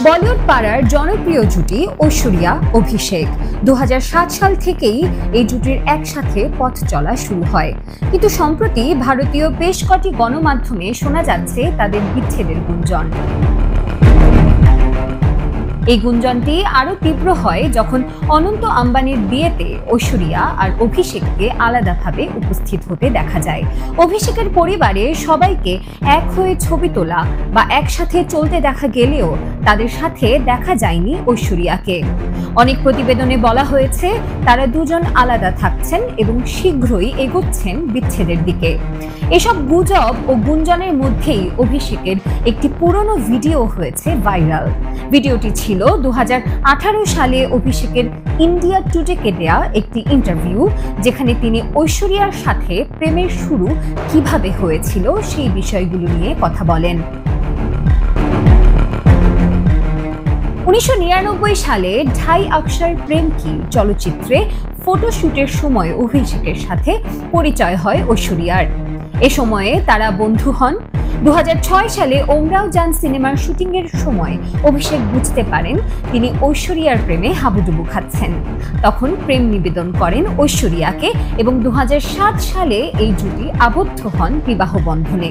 বলিউড পাড়ার জনপ্রিয় জুটি ঐশ্বরিয়া অভিষেক 2007 সাল থেকেই এই জুটির একসাথে পথ চলা শুরু হয়, কিন্তু সম্প্রতি ভারতীয় বেশ কটি গণমাধ্যমে শোনা যাচ্ছে তাদের বিচ্ছেদের গুঞ্জন। এই গুঞ্জনটি আরো তীব্র হয় যখন অনন্ত আম্বানির বিয়েতে ঐশ্বরিয়া আর অভিষেককে আলাদাভাবে উপস্থিত হতে দেখা যায়। অভিষেকের পরিবারে সবাইকে এক হয়ে ছবি তোলা বা একসাথে চলতে দেখা গেলেও তাদের সাথে দেখা যায়নি ঐশ্বরিয়াকে। অনেক প্রতিবেদনে বলা হয়েছে তারা দুজন আলাদা থাকছেন এবং শীঘ্রই এগোচ্ছেন বিচ্ছেদের দিকে। এসব গুজব ও গুঞ্জনের মধ্যেই অভিষেকের একটি পুরনো ভিডিও হয়েছে ভাইরাল। ভিডিওটি ছিল 2018 সালে অভিষেকের ইন্ডিয়া টুডেকে দেয়া একটি ইন্টারভিউ, যেখানে তিনি ঐশ্বরিয়ার সাথে প্রেমের শুরু কিভাবে হয়েছিল সেই বিষয়গুলো নিয়ে কথা বলেন। 1999 সালে ঢাই অক্ষর প্রেম কি চলচ্চিত্রে ফটোশুটের সময় অভিষেকের সাথে পরিচয় হয় ঐশ্বরিয়ার। এ সময়ে তারা বন্ধু হন। 2006 সালে ওমরাও জান সিনেমার শুটিংয়ের সময় অভিষেক বুঝতে পারেন তিনি ঐশ্বরিয়ার প্রেমে হাবুডুবু খাচ্ছেন। তখন প্রেম নিবেদন করেন ঐশ্বরিয়াকে এবং 2007 সালে এই জুটি আবদ্ধ হন বিবাহ বন্ধনে।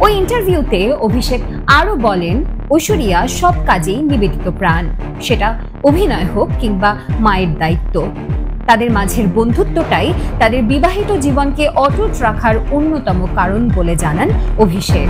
ওই ইন্টারভিউতে অভিষেক আরও বলেন, ঐশ্বরিয়া সব কাজেই নিবেদিত প্রাণ, সেটা অভিনয় হোক কিংবা মায়ের দায়িত্ব। তাদের মাঝের বন্ধুত্বটাই তাদের বিবাহিত জীবনকে অটুট রাখার অন্যতম কারণ বলে জানান অভিষেক।